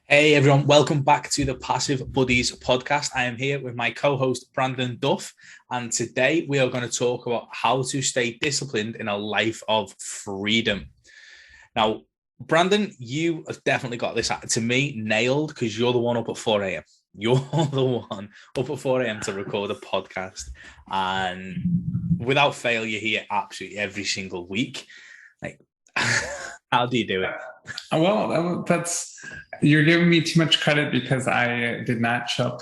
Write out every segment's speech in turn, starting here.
Hey everyone, welcome back to the Passive Buddies podcast. I am here with my co-host Brandon Duff, and today we are going to talk about how to stay disciplined in a life of freedom. Now, Brandon, you have definitely got this to me nailed because you're the one up at 4 a.m. You're the one up at 4 a.m. to record a podcast, and without fail, you're here absolutely every single week. Like, how do you do it? Well, that's you're giving me too much credit because I did not show up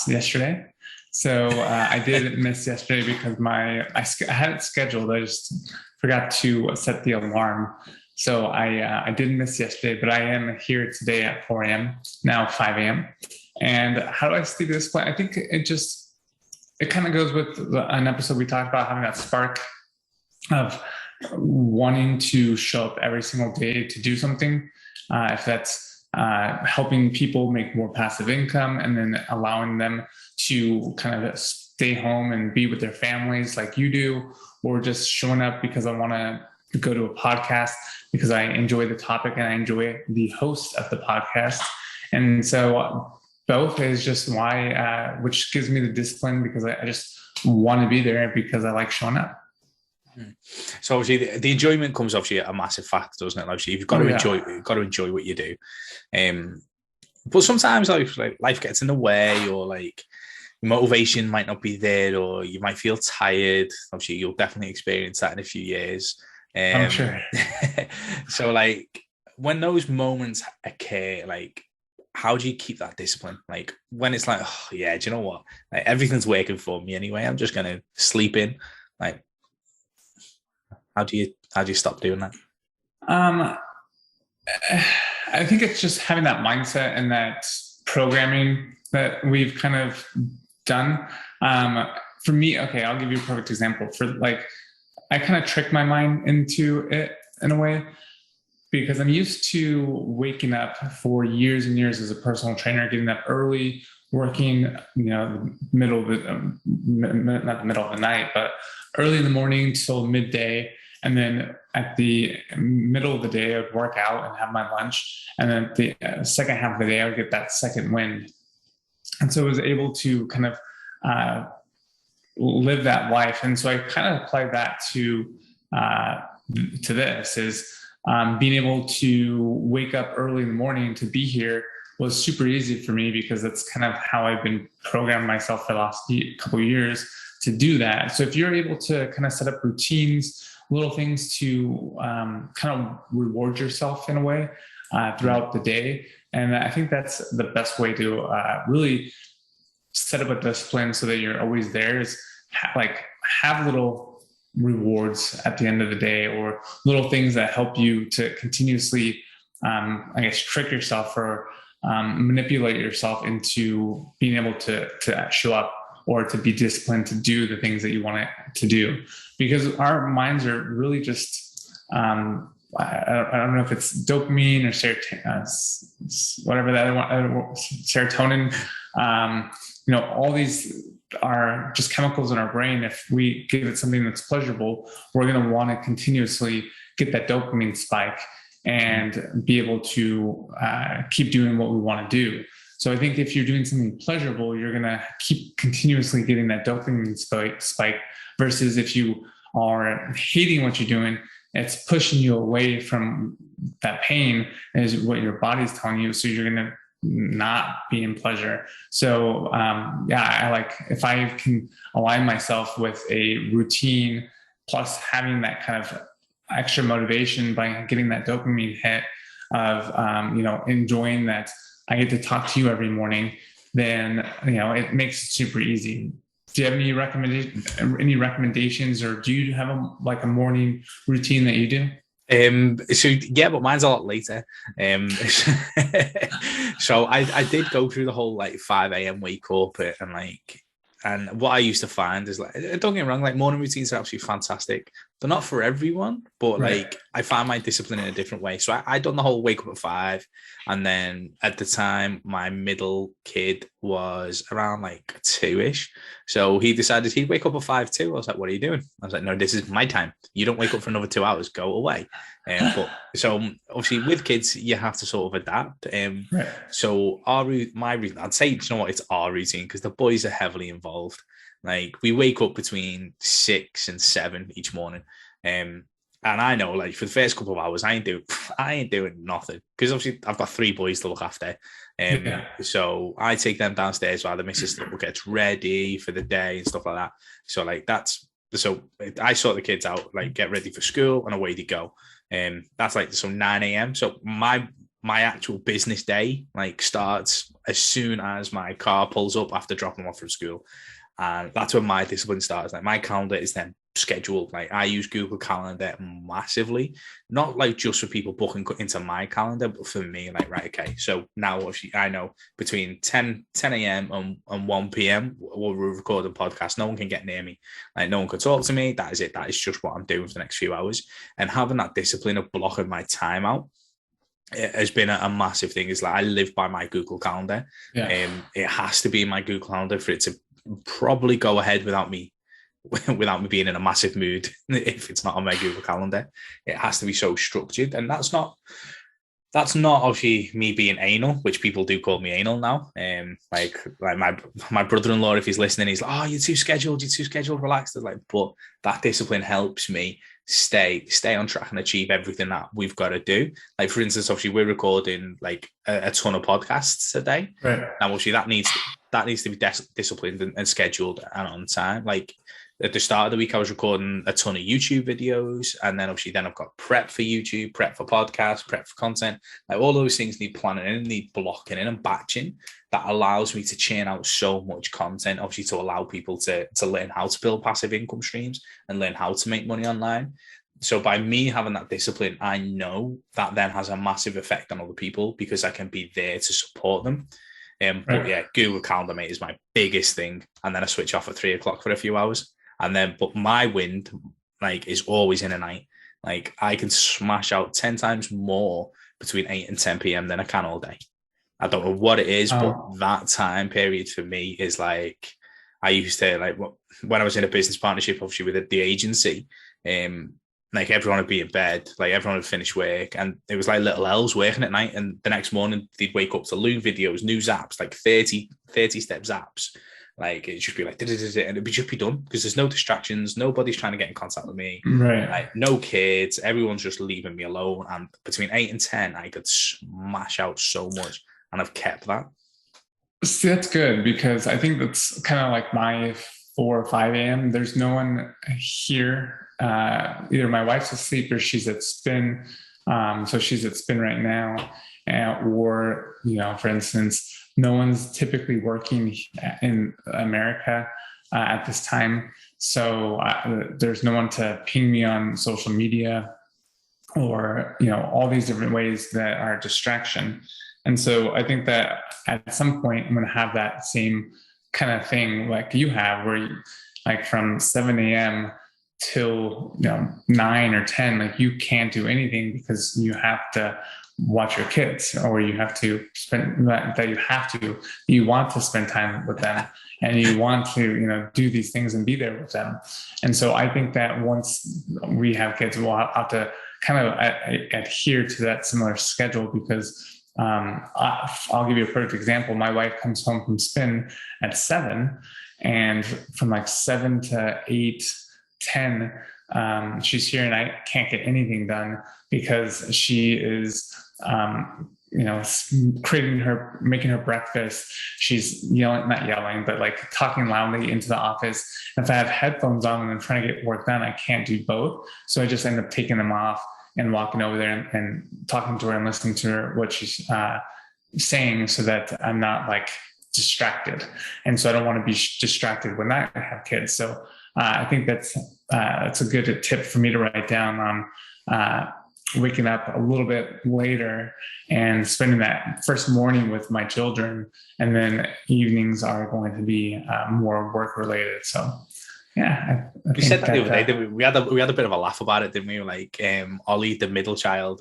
yesterday. So I did miss yesterday because I had it scheduled. I just forgot to set the alarm. So I did miss yesterday, but I am here today at 4 a.m. now 5 a.m. And how do I stay disciplined? I think it kind of goes with an episode we talked about having that spark of wanting to show up every single day to do something, if that's helping people make more passive income and then allowing them to kind of stay home and be with their families like you do, or just showing up because I want to go to a podcast because I enjoy the topic and I enjoy the host of the podcast. And so both is just why, which gives me the discipline because I just want to be there because I like showing up. So obviously the enjoyment comes obviously a massive factor, doesn't it? Obviously you've got to enjoy what you do. But sometimes like life gets in the way, or like motivation might not be there, or you might feel tired. Obviously you'll definitely experience that in a few years. I'm sure. So like when those moments occur, like how do you keep that discipline? Like when it's like, oh yeah, do you know what? Like everything's working for me anyway. I'm just gonna sleep in. Like how do you stop doing that? I think it's just having that mindset and that programming that we've kind of done. For me, okay, I'll give you a perfect example. I kind of trick my mind into it in a way because I'm used to waking up for years and years as a personal trainer, getting up early, working, the middle of not the middle of the night, but early in the morning till midday. And then at the middle of the day, I would work out and have my lunch. And then the second half of the day, I would get that second wind. And so I was able to kind of live that life. And so I kind of applied that to this is being able to wake up early in the morning to be here was super easy for me because that's kind of how I've been programming myself for the last couple of years to do that. So if you're able to kind of set up routines, little things to kind of reward yourself in a way throughout the day. And I think that's the best way to really set up a discipline so that you're always there is have little rewards at the end of the day or little things that help you to continuously, trick yourself or manipulate yourself into being able to show up or to be disciplined to do the things that you want it to do. Because our minds are really just, I don't know if it's dopamine or serotonin. All these are just chemicals in our brain. If we give it something that's pleasurable, we're going to want to continuously get that dopamine spike and be able to keep doing what we want to do. So I think if you're doing something pleasurable, you're going to keep continuously getting that dopamine spike versus if you are hating what you're doing, it's pushing you away from that pain is what your body's telling you. So you're going to not be in pleasure. So I like if I can align myself with a routine plus having that kind of extra motivation by getting that dopamine hit of, enjoying that I get to talk to you every morning, then, it makes it super easy. Do you have any recommendations or do you have a morning routine that you do? But mine's a lot later. So I did go through the whole 5 a.m. wake up and what I used to find is don't get me wrong, morning routines are absolutely fantastic. they're not for everyone, but Right. like I find my discipline in a different way. So I done the whole wake up at 5. And then at the time, my middle kid was around like 2-ish. So he decided he'd wake up at 5 too. I was like, what are you doing? I was like, no, this is my time. You don't wake up for another 2 hours, go away. But so obviously with kids, you have to sort of adapt. Right. So my routine, I'd say, you know what, it's our routine because the boys are heavily involved. Like we wake up between 6 and 7 each morning. And I know, like, for the first couple of hours, I ain't doing nothing because obviously I've got 3 boys to look after. So I take them downstairs while the missus gets ready for the day and stuff like that. So like so I sort the kids out, like get ready for school, and away they go. That's like so 9 a.m. So my actual business day like starts as soon as my car pulls up after dropping them off from school. And that's when my discipline starts. Like my calendar is then scheduled. Like I use Google Calendar massively, not like just for people booking into my calendar, but for me, like, right, okay. So now obviously I know between 10 a.m. and 1 p.m. we're recording podcast. No one can get near me. Like no one can talk to me. That is it. That is just what I'm doing for the next few hours. And having that discipline of blocking my time out, it has been a massive thing. It's like I live by my Google Calendar. It has to be in my Google Calendar for it to probably go ahead without me being in a massive mood. If it's not on my Google Calendar, it has to be so structured. And that's not obviously me being anal, which people do call me anal now. Like my brother-in-law, if he's listening, he's like, oh, you're too scheduled, relaxed. Like, but that discipline helps me stay on track and achieve everything that we've got to do. Like, for instance, obviously we're recording like a ton of podcasts today. Right. Now obviously that needs to be disciplined and scheduled and on time. Like at the start of the week, I was recording a ton of YouTube videos, and then obviously I've got prep for YouTube, prep for podcasts, prep for content. Like all those things need planning in, need blocking in and batching. That allows me to churn out so much content, obviously to allow people to learn how to build passive income streams and learn how to make money online. So by me having that discipline, I know that then has a massive effect on other people because I can be there to support them. But yeah, Google Calendar, mate, is my biggest thing. And then I switch off at 3 o'clock for a few hours. And then, but my wind, like, is always in a night. Like, I can smash out 10 times more between 8 and 10 p.m. than I can all day. I don't know what it is, but that time period for me is like, I used to, like, when I was in a business partnership, obviously with the agency, like everyone would be in bed, like everyone would finish work, and it was like little elves working at night. And the next morning they'd wake up to Loom videos, new zaps, like 30 step zaps. Like it'd just be like, and it'd just be done because there's no distractions. Nobody's trying to get in contact with me. Right. Like no kids. Everyone's just leaving me alone. And between 8 and 10, I could smash out so much. And I've kept that. See, that's good because I think that's kind of like my 4 or 5 a.m. There's no one here. Either my wife's asleep or she's at spin. So she's at spin right now. Or, for instance, no one's typically working in America at this time. So there's no one to ping me on social media or, all these different ways that are a distraction. And so I think that at some point I'm going to have that same kind of thing like you have where you, like from 7 a.m. till 9 or 10, like you can't do anything because you have to watch your kids or you have to you want to spend time with them and you want to do these things and be there with them. And so I think that once we have kids, we'll have to kind of adhere to that similar schedule because I'll give you a perfect example. My wife comes home from spin at 7, and from like 7 to 8, 10, she's here and I can't get anything done because she is, making her breakfast. She's not yelling, but like talking loudly into the office. And if I have headphones on and I'm trying to get work done, I can't do both. So I just end up taking them off and walking over there and talking to her and listening to her, what she's saying so that I'm not like distracted. And so I don't want to be distracted when I have kids. So I think that's a good tip for me to write down on waking up a little bit later and spending that first morning with my children. And then evenings are going to be more work related. So I We think said that the other day, didn't we? We had a bit of a laugh about it, didn't we? Like, Ollie, the middle child,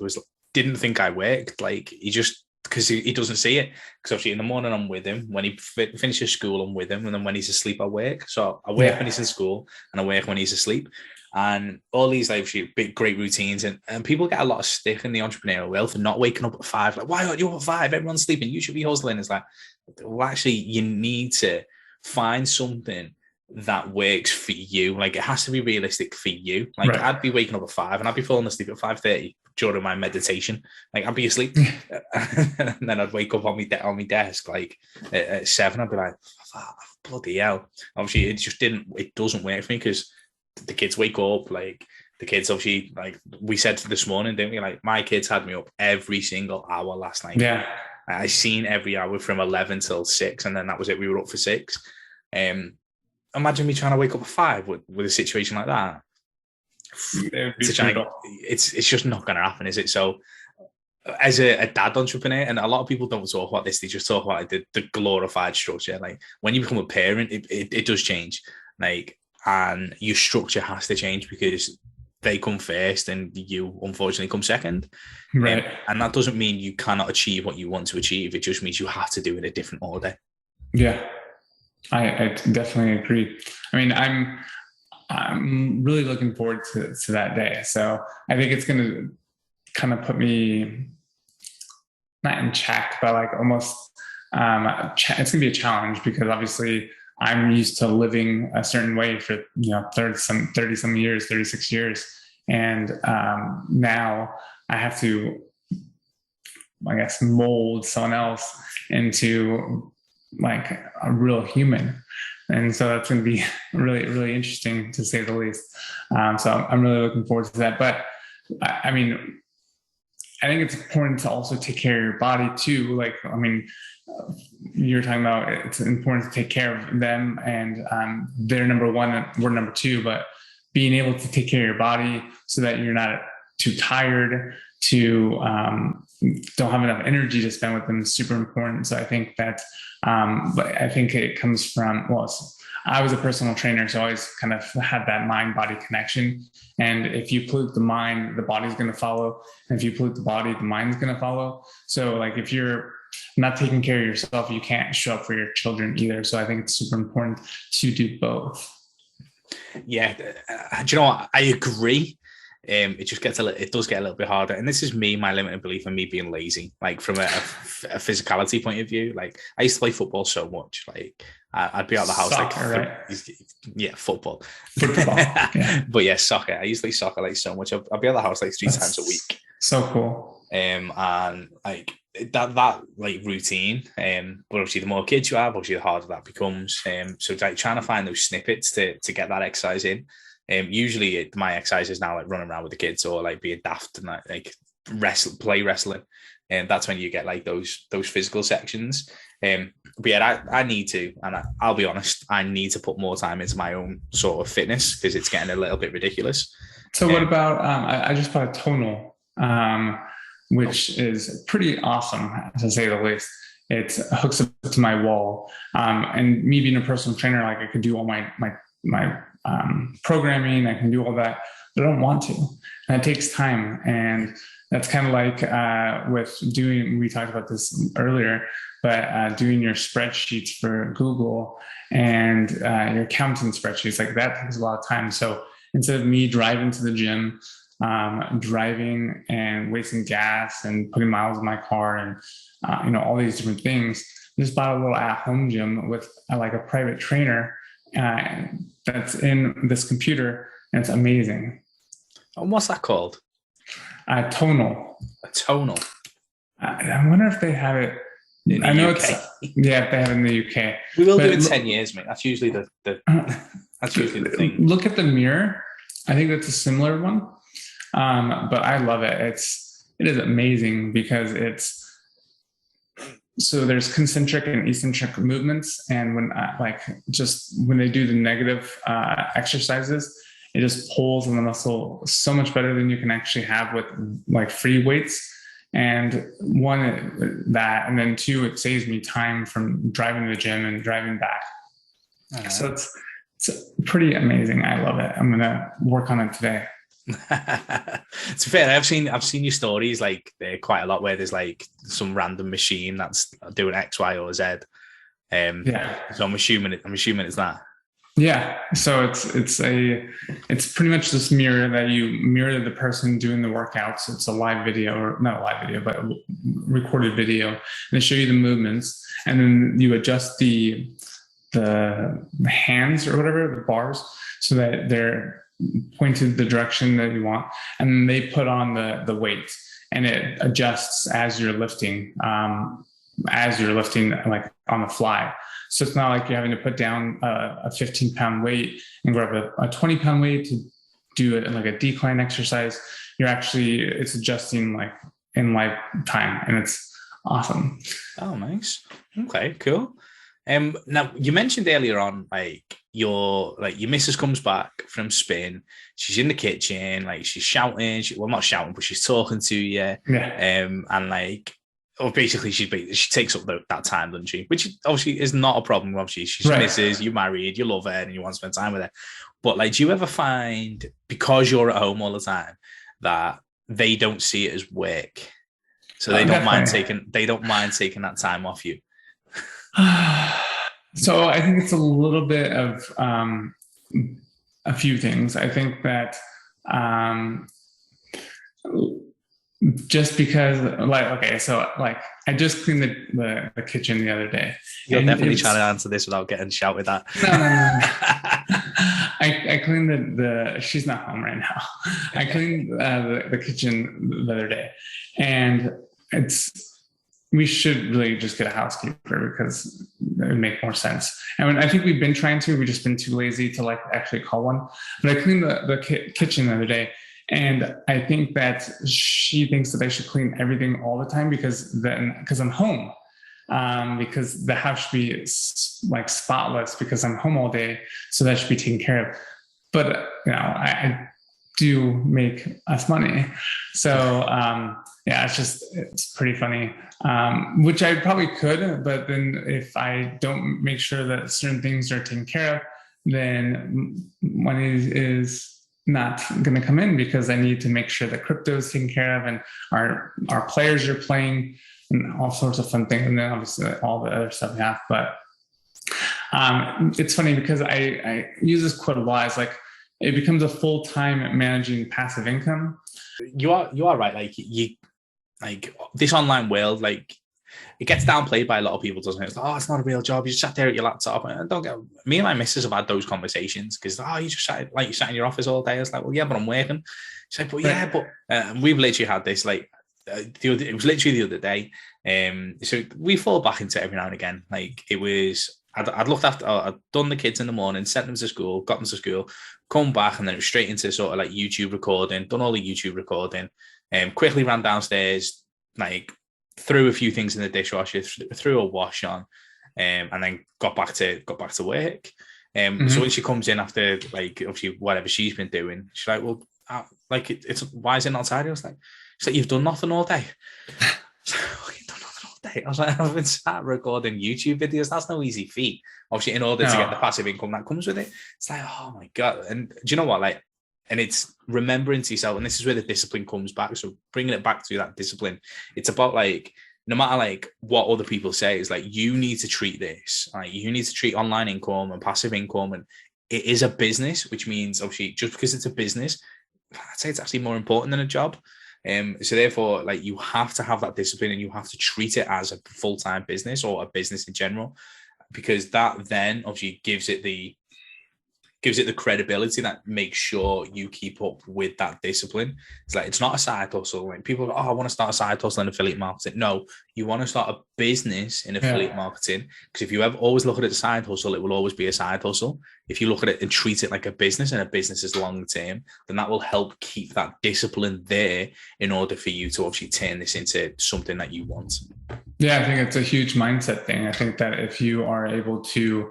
didn't think I worked. Like, he just, because he doesn't see it. Because obviously in the morning I'm with him. When he finishes school, I'm with him. And then when he's asleep, I work. So I work when he's in school and I work when he's asleep. And all these like big great routines. And people get a lot of stick in the entrepreneurial world for not waking up at 5. Like, why aren't you up at 5? Everyone's sleeping. You should be hustling. It's like, well, actually, you need to find something that works for you. Like, it has to be realistic for you. Like, right. I'd be waking up at 5 and I'd be falling asleep at 5:30 during my meditation. Like, I'd be asleep and then I'd wake up on my desk like at 7. I'd be like, oh, bloody hell. Obviously it doesn't work for me because the kids wake up. Like, the kids obviously, like we said this morning, didn't we? Like, my kids had me up every single hour last night. Yeah, I seen every hour from 11 till 6, and then that was it. We were up for 6. Imagine me trying to wake up at 5 with a situation like that. It's just not going to happen, is it? So, as a dad entrepreneur, and a lot of people don't talk about this, they just talk about the glorified structure. Like, when you become a parent, it does change. Like, and your structure has to change because they come first and you unfortunately come second. Right. And that doesn't mean you cannot achieve what you want to achieve. It just means you have to do it in a different order. Yeah, I definitely agree. I mean, I'm really looking forward to that day. So I think it's going to kind of put me not in check, but like almost, it's going to be a challenge because obviously I'm used to living a certain way for, 30 some years, 36 years. And now I have to, I guess, mold someone else into like a real human. And so that's going to be really, really interesting to say the least. So I'm really looking forward to that. But I mean, I think it's important to also take care of your body too. Like, I mean, you're talking about it's important to take care of them and they're number one and we're number two, but being able to take care of your body so that you're not too tired, don't have enough energy to spend with them is super important. So I think that, but I think it comes from, I was a personal trainer, so I always kind of had that mind-body connection. And if you pollute the mind, the body's going to follow. And if you pollute the body, the mind's going to follow. So like if you're not taking care of yourself, you can't show up for your children either. So I think it's super important to do both. Yeah. Do you know what? I agree. It does get a little bit harder. And this is my limited belief in me being lazy, like from a physicality point of view. Like, I used to play football so much. Like, I'd be out of the house. Soccer, like, right? Yeah, football. Yeah. But yeah, soccer. I used to play soccer like so much. I'd be out of the house like 3 times a week. So cool. And like that like routine. But obviously the more kids you have, obviously the harder that becomes. So like trying to find those snippets to get that exercise in. Usually my exercise is now like running around with the kids or like being daft and like play wrestling. And that's when you get like those physical sections. But yeah, I need to, and I'll be honest, I need to put more time into my own sort of fitness because it's getting a little bit ridiculous. So what about, I just bought a tonal, which is pretty awesome to say the least. It hooks up to my wall. And me being a personal trainer, like I could do all my programming, I can do all that, but I don't want to. And it takes time. And that's kind of like we talked about this earlier, but doing your spreadsheets for Google and your accounting spreadsheets, like that takes a lot of time. So instead of me driving to the gym, driving and wasting gas and putting miles in my car and, all these different things, I just bought a little at-home gym with like a private trainer that's in this computer, and it's amazing. And what's that called? Tonal. A tonal. I wonder if they have it. In the know UK. They have it in the UK. We will do it 10 years, mate. That's usually the that's usually the thing. Look at the mirror. I think that's a similar one. But I love it. It is amazing because so there's concentric and eccentric movements. And when they do the negative exercises, it just pulls on the muscle so much better than you can actually have with like free weights. And one, that, and then two, it saves me time from driving to the gym and driving back. So It's pretty amazing. I love it. I'm gonna work on it today. It's fair. I've seen your stories like there quite a lot where there's like some random machine that's doing X, Y, or Z. Yeah. So I'm assuming it's that. Yeah. So it's pretty much this mirror that you mirror the person doing the workouts. It's a live video, or not a live video, but a recorded video. And they show you the movements, and then you adjust the hands or whatever, the bars, so that they're pointed the direction that you want. And then they put on the weight, and it adjusts as you're lifting, like on the fly. So it's not like you're having to put down a 15-pound weight and grab a 20-pound weight to do it like a decline exercise. It's adjusting like in live time, and it's awesome. Oh, nice. Okay, cool. Now you mentioned earlier on, like your missus comes back from spin. She's in the kitchen, like she's shouting. Well, not shouting, but she's talking to you. Yeah. And like, or basically she takes up that time, doesn't she? Which obviously is not a problem. Obviously, she's Right. missus, you're married, you love her, and you want to spend time with her. But like, do you ever find, because you're at home all the time, that they don't see it as work, so they don't mind taking that time off you? So I think it's a little bit of a few things. I think that just because, like, okay, so like I just cleaned the kitchen the other day. You're definitely trying to answer this without getting shouted at. No. I cleaned she's not home right now. I cleaned the kitchen the other day, and we should really just get a housekeeper because it would make more sense. And I think we've been trying to, we've just been too lazy to like actually call one. But I cleaned the kitchen the other day, and I think that she thinks that I should clean everything all the time because I'm home. Because the house should be like spotless because I'm home all day. So that should be taken care of. But, I do make us money. So, it's pretty funny, which I probably could, but then if I don't make sure that certain things are taken care of, then money is not going to come in because I need to make sure that crypto is taken care of and our players are playing and all sorts of fun things. And then obviously all the other stuff we have, but it's funny because I use this quote a lot. It's like, it becomes a full-time managing passive income. You are right. Like this online world, like it gets downplayed by a lot of people, doesn't it? It's like, oh, it's not a real job. You just sat there at your laptop. And me and my missus have had those conversations because, you just sat in your office all day. I was like, well, yeah, but I'm working. She's like, but yeah, but we've literally had this like it was literally the other day. So we fall back into it every now and again. Like it was, I'd done the kids in the morning, sent them to school, got them to school, come back, and then straight into sort of like YouTube recording, done all the YouTube recording, quickly ran downstairs, like threw a few things in the dishwasher, threw a wash on, and then got back to work. So when she comes in after like obviously whatever she's been doing, she's like, well, it's why is it not tidy? I was like, she's like, you've done nothing all day. I was like, I've been sat recording YouTube videos. That's no easy feat. Obviously, in order to get the passive income that comes with it, it's like, oh my God. And do you know what? Like, and it's remembering to yourself, and this is where the discipline comes back. So bringing it back to that discipline, it's about like, no matter like what other people say, it's like, you need to treat this, like you need to treat online income and passive income. And it is a business, which means obviously just because it's a business, I'd say it's actually more important than a job. So therefore, like you have to have that discipline and you have to treat it as a full-time business or a business in general, because that then obviously gives it the credibility that makes sure you keep up with that discipline. It's like, it's not a side hustle. Like people go, oh, I want to start a side hustle in affiliate marketing. No, you want to start a business in affiliate marketing, because if you ever always look at it as a side hustle, it will always be a side hustle. If you look at it and treat it like a business, and a business is long term, then that will help keep that discipline there in order for you to obviously turn this into something that you want. Yeah, I think it's a huge mindset thing. I think that if you are able to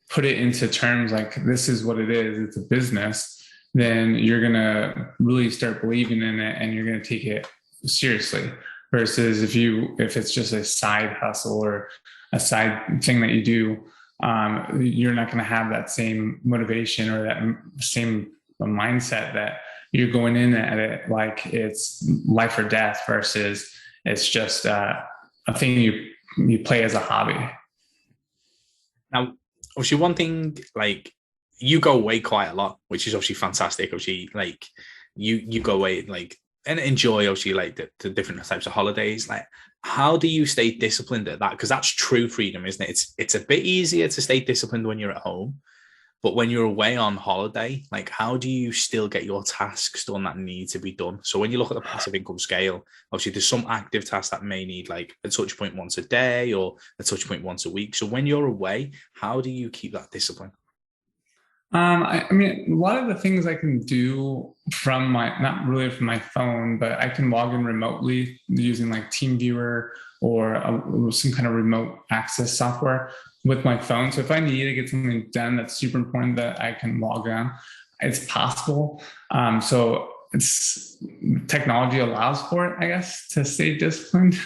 put it into terms like this is what it is, it's a business, then you're going to really start believing in it and you're going to take it seriously. Versus if it's just a side hustle or a side thing that you do you're not going to have that same motivation or that same mindset that you're going in at it like it's life or death versus it's just a thing you play as a hobby. Now, obviously, one thing, like, you go away quite a lot, which is obviously fantastic. Obviously, like, you go away, like, and enjoy, obviously, like, the different types of holidays. Like, how do you stay disciplined at that? Because that's true freedom, isn't it? It's a bit easier to stay disciplined when you're at home, but when you're away on holiday, like, how do you still get your tasks done that need to be done? So when you look at the passive income scale, obviously there's some active tasks that may need like a touch point once a day or a touch point once a week. So when you're away, how do you keep that discipline? I mean, a lot of the things I can do from not really from my phone, but I can log in remotely using like TeamViewer or some kind of remote access software with my phone. So if I need to get something done that's super important that I can log on, it's possible. So it's technology allows for it, I guess, to stay disciplined.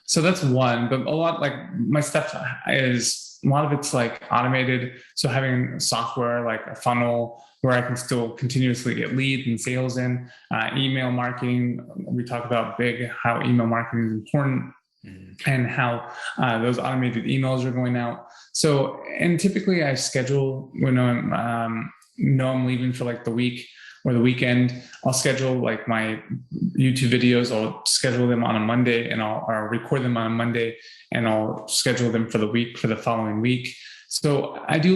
So that's one, but a lot like my stuff is a lot of it's like automated. So having software like a funnel where I can still continuously get leads and sales in, email marketing. We talk about how email marketing is important and how those automated emails are going out. So, and typically I schedule when I'm leaving for like the week or the weekend, I'll schedule like my YouTube videos. I'll schedule them on a Monday and I'll record them on a Monday and I'll schedule them for the week for the following week. So I do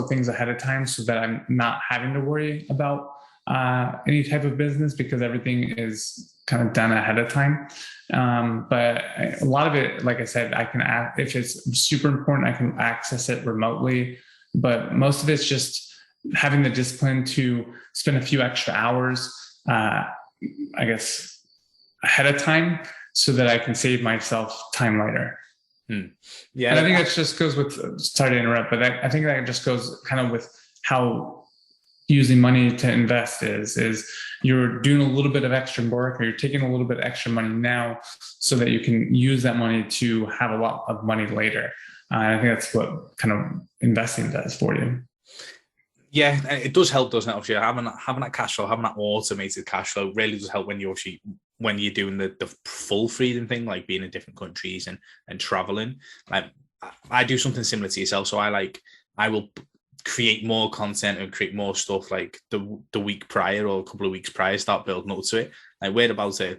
things ahead of time so that I'm not having to worry about any type of business because everything is kind of done ahead of time. But a lot of it, like I said, I can if it's super important, I can access it remotely. But most of it's just having the discipline to spend a few extra hours, I guess, ahead of time so that I can save myself time later. Yeah. And I think that just goes with, sorry to interrupt, but I think that just goes kind of with how using money to invest is you're doing a little bit of extra work or you're taking a little bit of extra money now so that you can use that money to have a lot of money later. And I think that's what kind of investing does for you. Yeah, it does help, doesn't it? Obviously, having that cash flow, having that automated cash flow really does help when you're doing the full freedom thing, like being in different countries and traveling. Like I do something similar to yourself, so I will create more content and create more stuff like the week prior or a couple of weeks prior, start building up to it. Like we're about to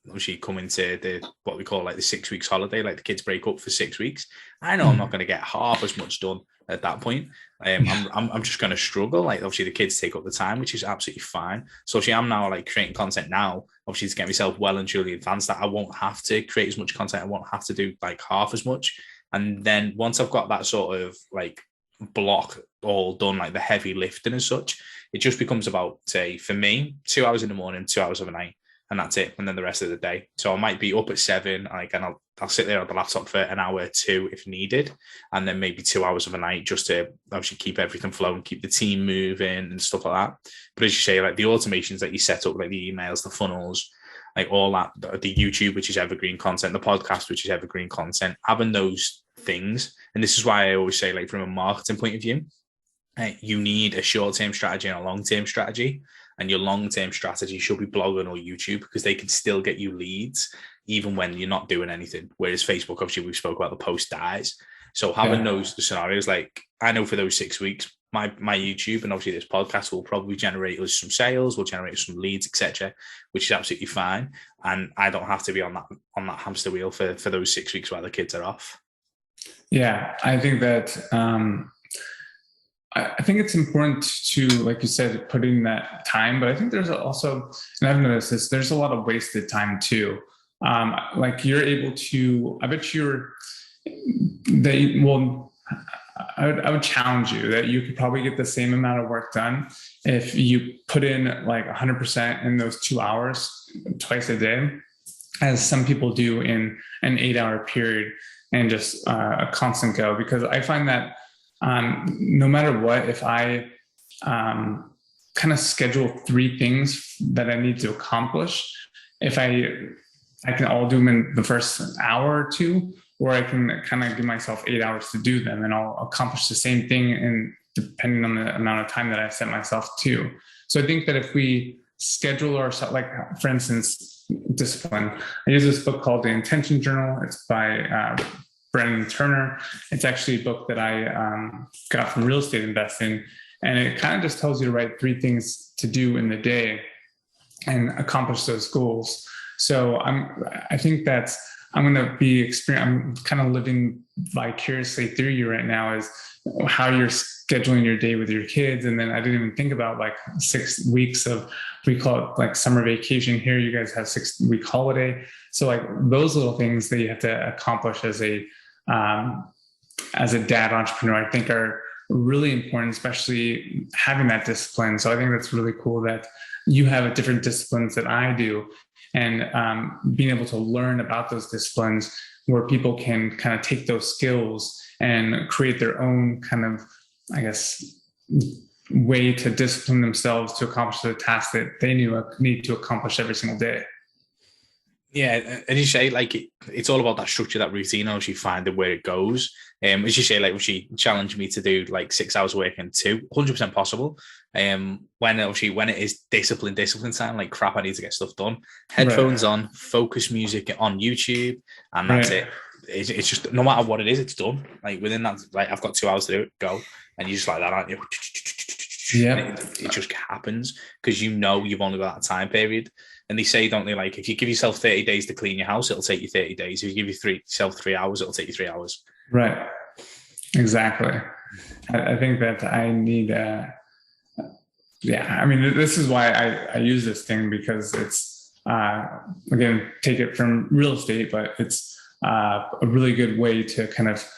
obviously come into what we call like the 6 weeks holiday, like the kids break up for 6 weeks. I know I'm not going to get half as much done at that point. I'm just going to struggle. Like obviously the kids take up the time, which is absolutely fine. So obviously I'm now like creating content now, obviously to get myself well and truly advanced that I won't have to create as much content. I won't have to do like half as much. And then once I've got that sort of like block all done, like the heavy lifting and such, it just becomes about, say, for me, 2 hours in the morning, 2 hours of a night. And that's it. And then the rest of the day. So I might be up at 7, and I'll sit there on the laptop for an hour or two if needed. And then maybe 2 hours of a night just to obviously keep everything flowing, keep the team moving and stuff like that. But as you say, like the automations that you set up, like the emails, the funnels, like all that, the YouTube, which is evergreen content, the podcast, which is evergreen content, having those things. And this is why I always say, like, from a marketing point of view, you need a short-term strategy and a long-term strategy. And your long-term strategy should be blogging or YouTube because they can still get you leads even when you're not doing anything. Whereas Facebook, obviously, we spoke about the post dies. So having those scenarios, like I know for those 6 weeks, my YouTube and obviously this podcast will probably generate us some sales, will generate some leads, etc., which is absolutely fine. And I don't have to be on that hamster wheel for those 6 weeks while the kids are off. Yeah, I think that. I think it's important to, like you said, put in that time, but I think there's also, and I've noticed this, there's a lot of wasted time too. Like you're able to, I bet I would challenge you that you could probably get the same amount of work done if you put in like 100% in those 2 hours twice a day, as some people do in an 8-hour period and just a constant go. Because I find that no matter what, if I kind of schedule 3 things that I need to accomplish, if I can all do them in the first hour or two, or I can kind of give myself 8 hours to do them, and I'll accomplish the same thing, and depending on the amount of time that I set myself to. So I think that if we schedule ourselves, like for instance, discipline. I use this book called The Intention Journal. It's by Bryan Turner. It's actually a book that I got from real estate investing, and it kind of just tells you to write 3 things to do in the day and accomplish those goals. So I think that's, I'm going to be I'm kind of living vicariously through you right now, is how you're scheduling your day with your kids. And then I didn't even think about like 6 weeks of, we call it like summer vacation here. You guys have 6-week holiday. So like those little things that you have to accomplish as a dad entrepreneur, I think are really important, especially having that discipline. So I think that's really cool that you have different disciplines that I do, and being able to learn about those disciplines where people can kind of take those skills and create their own kind of, I guess, way to discipline themselves to accomplish the task that they need to accomplish every single day. Yeah, and you say like it's all about that structure, that routine. Obviously, finding where it goes. As you say, like when she challenged me to do like 6 hours a week and 100% possible. When it is discipline time, like crap, I need to get stuff done. Headphones on, focus music on YouTube, and that's it. It's just, no matter what it is, it's done. Like within that, like I've got 2 hours to do it, go, and you just like that, aren't you? Yeah, it just happens because you've only got that time period. And they say, don't they, like if you give yourself 30 days to clean your house, it'll take you 30 days. If you give yourself 3 hours, it'll take you 3 hours. Right. Exactly. I think that I need, yeah, I mean, this is why I use this thing, because it's, again, take it from real estate, but it's a really good way to kind of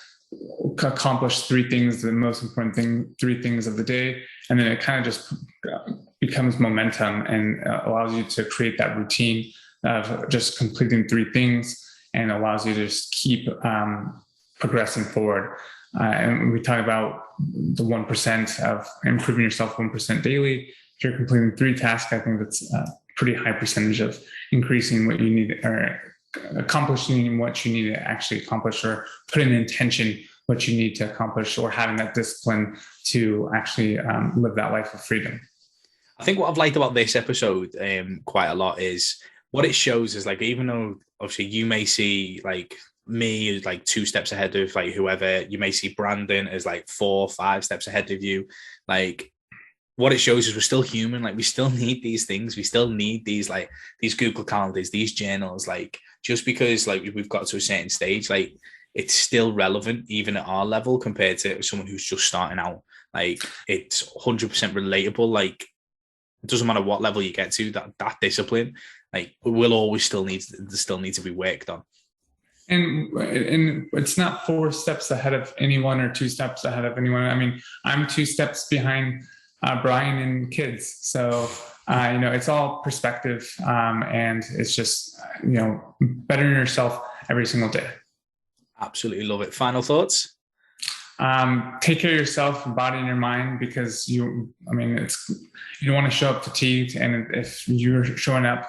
accomplish 3 things, the most important thing, 3 things of the day. And then it kind of just becomes momentum and allows you to create that routine of just completing 3 things, and allows you to just keep progressing forward. And we talk about the 1% of improving yourself 1% daily. If you're completing 3 tasks, I think that's a pretty high percentage of increasing what you need, or accomplishing what you need to actually accomplish, or put in intention what you need to accomplish, or having that discipline to actually live that life of freedom. I think what I've liked about this episode quite a lot is what it shows is, like, even though obviously you may see like me as like 2 steps ahead of like whoever, you may see Brandon as like 4 or 5 steps ahead of you. Like what it shows is we're still human. Like we still need these things. We still need these, like these Google calendars, these journals. Like just because like we've got to a certain stage, like it's still relevant even at our level compared to someone who's just starting out. Like it's 100% relatable. Like it doesn't matter what level you get to, that discipline, like will always still need to be worked on. And it's not 4 steps ahead of anyone or 2 steps ahead of anyone. I mean, I'm 2 steps behind Bryan and kids. So, it's all perspective, and it's just, bettering yourself every single day. Absolutely love it. Final thoughts? Take care of yourself, your body and your mind, because you don't want to show up fatigued. And if you're showing up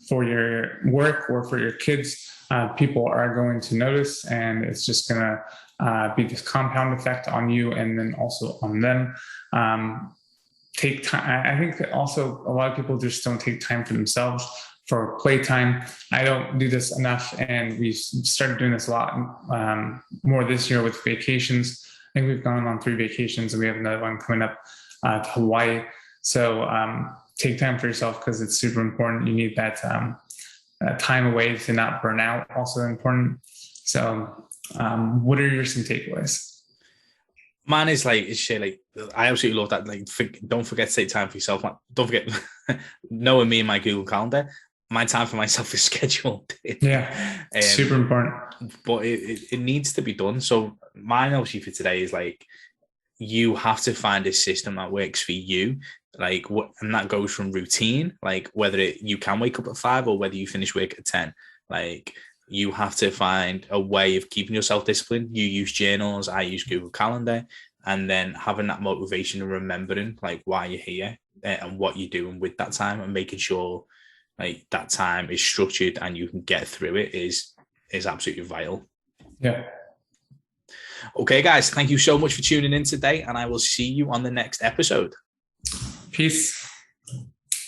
for your work or for your kids, people are going to notice, and it's just going to be this compound effect on you and then also on them. Take time. I think that also a lot of people just don't take time for themselves, for playtime. I don't do this enough, and we started doing this a lot more this year with vacations. I think we've gone on 3 vacations, and we have another one coming up to Hawaii. So take time for yourself, because it's super important. You need that time away to not burn out, also important. So what are some takeaways? Mine is like, I absolutely love that. Like, don't forget to take time for yourself. Don't forget, knowing me and my Google Calendar, my time for myself is scheduled. Yeah, super important. But it needs to be done. So mine obviously for today is like, you have to find a system that works for you. Like and that goes from routine, like whether you can wake up at 5 or whether you finish work at 10. Like you have to find a way of keeping yourself disciplined. You use journals, I use Google Calendar, and then having that motivation and remembering like why you're here and what you're doing with that time, and making sure like that time is structured and you can get through it is absolutely vital. Yeah. Okay, guys, thank you so much for tuning in today, and I will see you on the next episode. Peace.